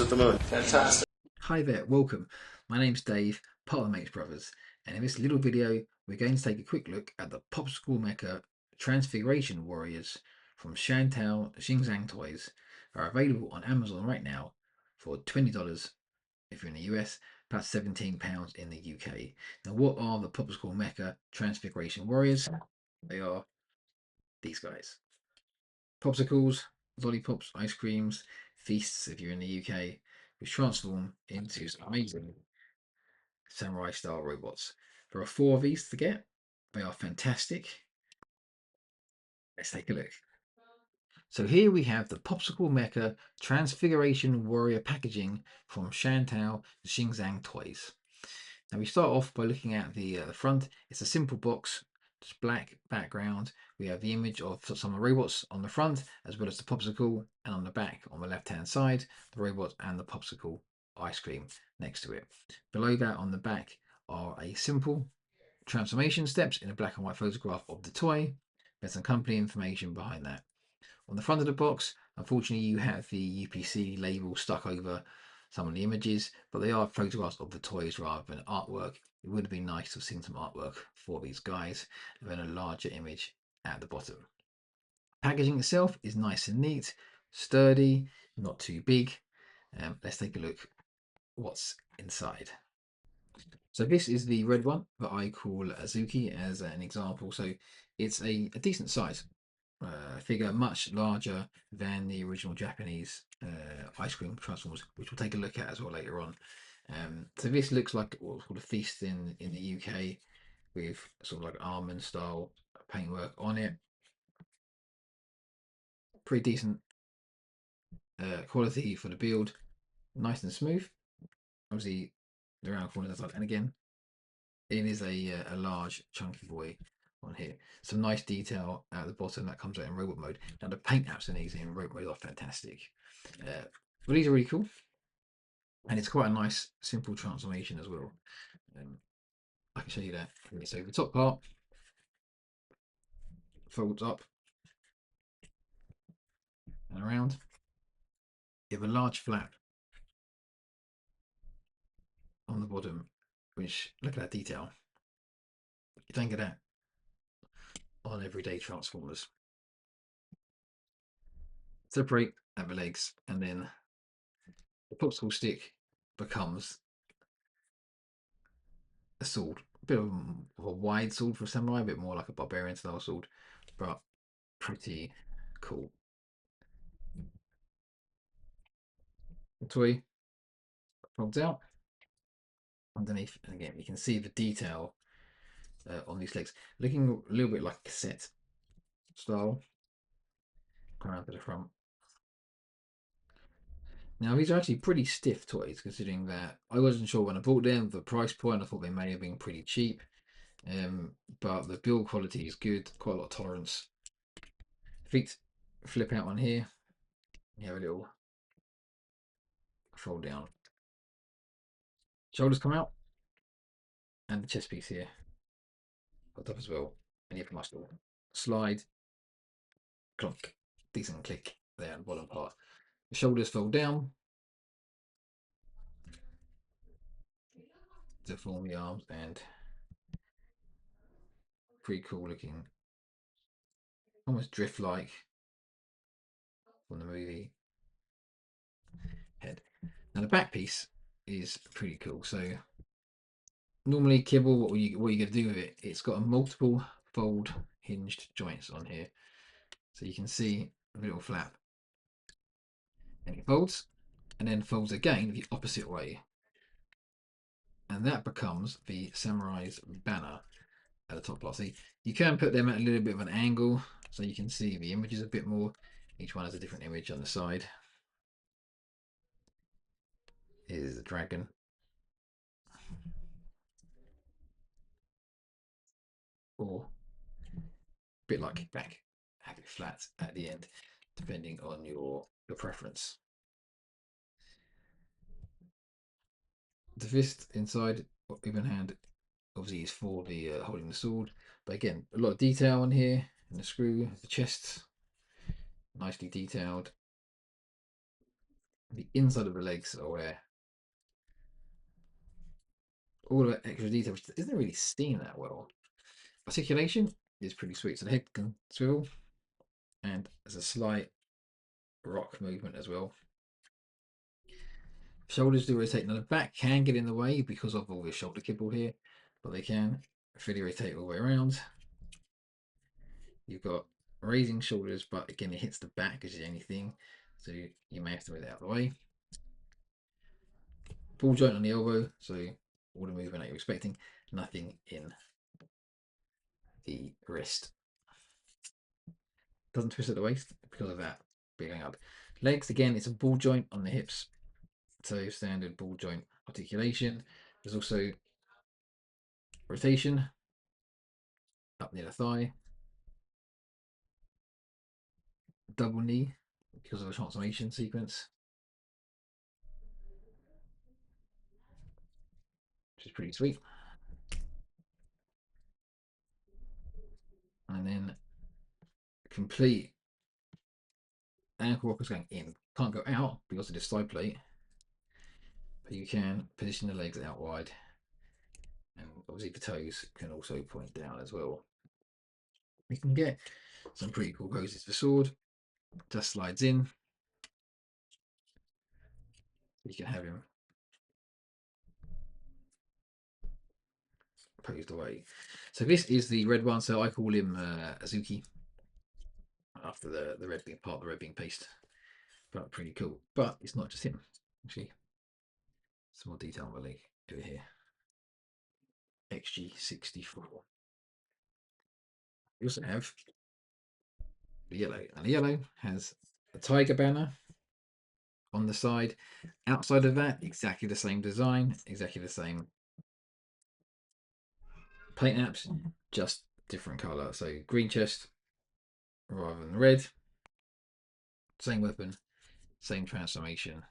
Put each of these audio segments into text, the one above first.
at the moon. Fantastic. Hi there, welcome. My name's Dave, part of the Mates Brothers, and in this little video, we're going to take a quick look at the Popsicle Mecha Transfiguration Warriors from Shantou Xinggang Toys. Are available on Amazon right now for $20 if you're in the US, about £17 in the UK. Now, what are the Popsicle Mecha Transfiguration Warriors? They are these guys. Popsicles, lollipops, ice creams, feasts if you're in the UK, which transform into some amazing samurai style robots. There are 4 of these to get. They are fantastic. Let's take a look. So here we have the Popsicle Mecha Transfiguration Warrior packaging from Shantou Xinggang Toys. Now we start off by looking at the front. It's a simple box, just black background. We have the image of some of the robots on the front, as well as the popsicle, and on the back, on the left-hand side, the robot and the popsicle ice cream next to it. Below that, on the back, are a simple transformation steps in a black and white photograph of the toy. There's some company information behind that. On the front of the box, unfortunately, you have the UPC label stuck over some of the images, but they are photographs of the toys rather than artwork. It would have been nice to have seen some artwork for these guys, and then a larger image at the bottom. Packaging itself is nice and neat, sturdy, not too big. Let's take a look what's inside. So this is the red one that I call Azuki as an example. So it's a decent size figure, much larger than the original Japanese ice cream Transformers, which we'll take a look at as well later on. So this looks like what's called a feast in the UK, with sort of like almond style paintwork on it. Pretty decent quality for the build, nice and smooth. Obviously, the round corners, and again, it is a large chunky boy on here. Some nice detail at the bottom that comes out in robot mode. Now the paint apps in these in robot mode are fantastic. But these are really cool, and it's quite a nice simple transformation as well. I can show you that. So the top part folds up and around. You have a large flap on the bottom, which, look at that detail. You don't get that on everyday Transformers. Separate at the legs, and then the popsicle stick becomes a sword. A bit of a wide sword for a samurai, a bit more like a barbarian style sword, but pretty cool. The toy folds out underneath, and again, you can see the detail on these legs, looking a little bit like a cassette style. Come around to the front. Now, these are actually pretty stiff toys, considering that I wasn't sure when I bought them, the price point. I thought they may have been pretty cheap, but the build quality is good, quite a lot of tolerance. Feet flip out on here. You have a little fold down. Shoulders come out, and the chest piece here popped up as well. And you have a nice little slide, clunk, decent click there on the bottom part. The shoulders fold down to form the arms, and pretty cool looking, almost drift like from the movie head. Now the back piece is pretty cool. So normally kibble, what you're going to do with it, it's got a multiple fold hinged joints on here, so you can see a little flap, and it folds and then folds again the opposite way, and that becomes the samurai's banner at the top part. So you can put them at a little bit of an angle so you can see the images a bit more. Each one has a different image on the side. Here's the dragon. Or a bit like kickback, have it flat at the end, depending on your preference. The fist inside, even hand, obviously is for the holding the sword. But again, a lot of detail on here, and the screw, the chest, nicely detailed. The inside of the legs are where all of that extra detail, which isn't really seen that well. Articulation is pretty sweet. So the head can swivel, and there's a slight rock movement as well. Shoulders do rotate. Now the back can get in the way because of all this shoulder kibble here, but they can fully rotate all the way around. You've got raising shoulders, but again it hits the back as anything, so you may have to move it out of the way. Ball joint on the elbow, so all the movement that you're expecting, nothing in the wrist. Doesn't twist at the waist because of that being up. Legs, again, it's a ball joint on the hips, so standard ball joint articulation. There's also rotation up near the thigh, double knee because of the transformation sequence, which is pretty sweet. And then complete ankle rockers going in. Can't go out because of this side plate, but you can position the legs out wide, and obviously the toes can also point down as well. You can get some pretty cool poses. The sword just slides in. You can have him posed away. So this is the red one. So I call him Azuki after the red being part of the red being paste. But pretty cool. But it's not just him. Actually, some more detail on the leg over here. XG64. We also have the yellow, and the yellow has a tiger banner on the side. Outside of that, exactly the same design, exactly the same paint apps, just different color. So green chest rather than red. Same weapon, same transformation.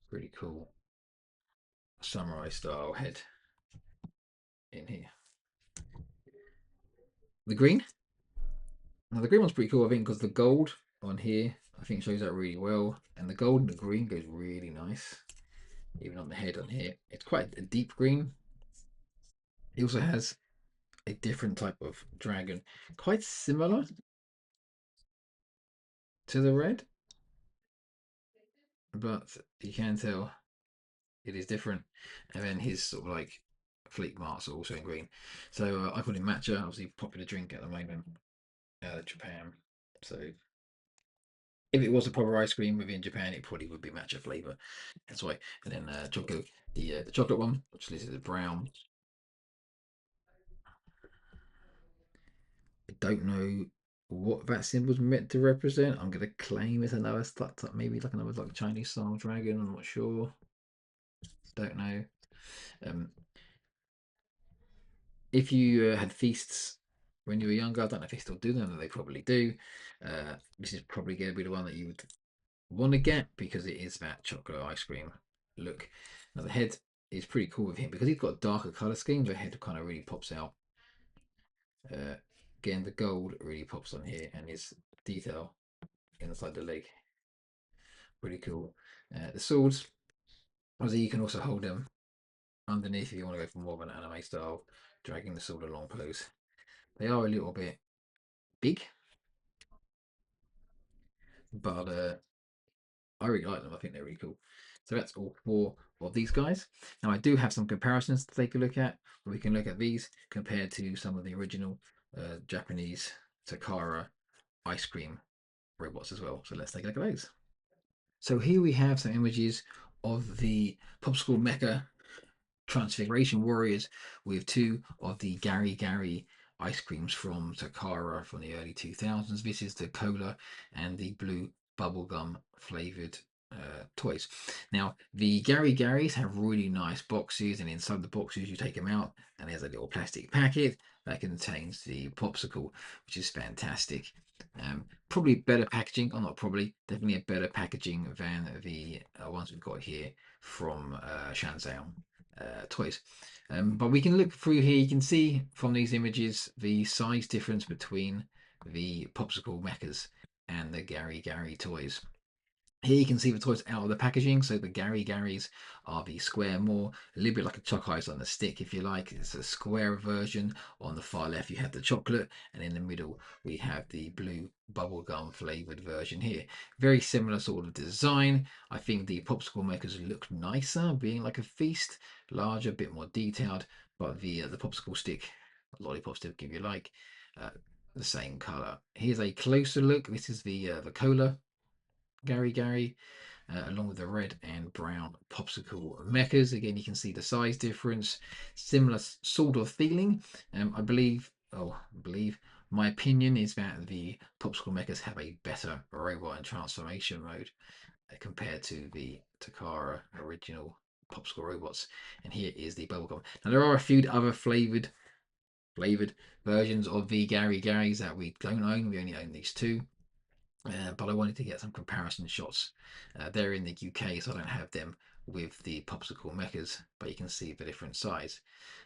Pretty cool samurai style head in here. The green. Now the green one's pretty cool, I think, because the gold on here I think shows that really well, and the gold and the green goes really nice. Even on the head on here, it's quite a deep green. He also has a different type of dragon, quite similar to the red, but you can tell it is different. And then his sort of like fleet marks are also in green. So I call him matcha, obviously popular drink at the moment out of Japan. So if it was a proper ice cream within Japan, it probably would be matcha flavor. That's why. And then chocolate, the chocolate one, which is the brown. I don't know what that symbol's meant to represent. I'm gonna claim it's another maybe like another like Chinese style dragon. I'm not sure. Don't know. Um, if you had feasts when you were younger, I don't know if they still do them. They probably do. This is probably going to be the one that you would want to get because it is that chocolate ice cream look. Now the head is pretty cool with him because he's got a darker color scheme. The head kind of really pops out. Again, the gold really pops on here, and his detail inside the leg, pretty cool. The swords, obviously, you can also hold them underneath if you want to go for more of an anime style, dragging the sword along pose. They are a little bit big, but I really like them. I think they're really cool. So that's all four of these guys. Now I do have some comparisons to take a look at. We can look at these compared to some of the original Japanese Takara ice cream robots as well. So let's take a look at those. So here we have some images of the Popsicle Mecha Transfiguration Warriors with two of the GariGari ice creams from Takara from the early 2000s. This is the cola and the blue bubblegum flavored toys. Now, the GariGaris have really nice boxes, and inside the boxes, you take them out, and there's a little plastic packet that contains the popsicle, which is fantastic. Probably better packaging, or not probably, definitely a better packaging than the ones we've got here from Shantou Toys. But we can look through here. You can see from these images the size difference between the Popsicle Mechas and the GariGari toys. Here you can see the toys out of the packaging. So the GariGaris are the square, more a little bit like a choc ice on a stick, if you like. It's a square version. On the far left, you have the chocolate, and in the middle, we have the blue bubblegum flavored version here. Very similar sort of design. I think the popsicle makers look nicer, being like a feast, larger, a bit more detailed. But the popsicle stick, lollipop stick, if you like, uh, the same color. Here's a closer look. This is the cola GariGari, along with the red and brown popsicle mechas. Again, you can see the size difference, similar sort of feeling. My opinion is that the popsicle mechas have a better robot and transformation mode compared to the Takara original popsicle robots. And here is the bubblegum. Now there are a few other flavored versions of the GariGaris that we don't own. We only own these two. But I wanted to get some comparison shots. They're in the UK, so I don't have them with the popsicle mechas, but you can see the different size.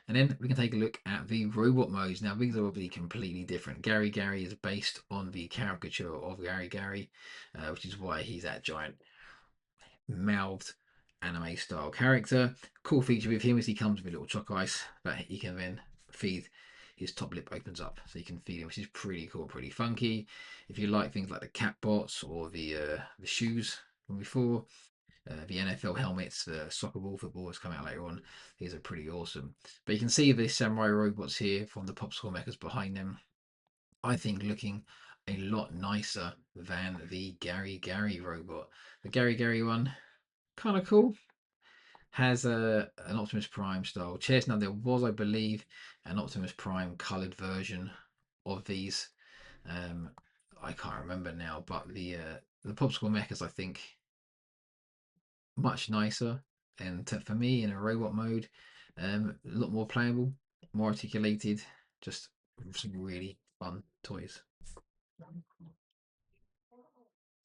And then we can take a look at the robot modes. Now, these are obviously completely different. GariGari is based on the caricature of GariGari, which is why he's that giant mouthed anime style character. Cool feature with him is he comes with a little choc ice that he can then feed. His top lip opens up so you can feed him, which is pretty cool, pretty funky. If you like things like the cat bots or the shoes from before, the NFL helmets, the soccer ball, football has come out later on. These are pretty awesome. But you can see the samurai robots here from the popsicle mechas behind them. I think looking a lot nicer than the GariGari robot. The GariGari one, kind of cool. Has an Optimus Prime style chest. Now there was, I believe, an Optimus Prime coloured version of these. Um, I can't remember now, but the popsicle mechas I think much nicer, and for me in a robot mode, a lot more playable, more articulated, just some really fun toys.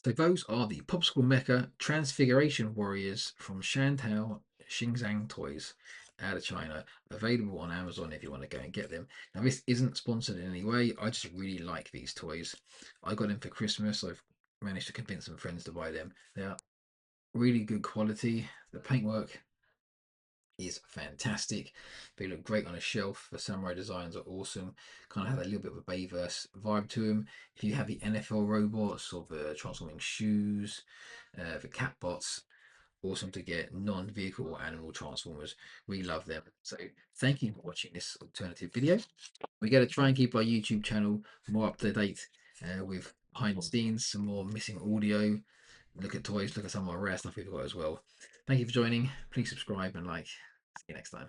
So those are the Popsicle Mecha Transfiguration Warriors from Shantou Xinggang Toys out of China. Available on Amazon if you want to go and get them. Now this isn't sponsored in any way. I just really like these toys. I got them for Christmas. I've managed to convince some friends to buy them. They are really good quality. The paintwork is fantastic. They look great on a shelf. The samurai designs are awesome. Kind of have a little bit of a Bayverse vibe to them. If you have the NFL robots or the transforming shoes, the cat bots, awesome to get non-vehicle or animal transformers. We love them. So thank you for watching this alternative video. We're going to try and keep our YouTube channel more up to date with behind the scenes, some more missing audio, look at toys, look at some of our rare stuff we've got as well. Thank you for joining. Please subscribe and like. See you next time.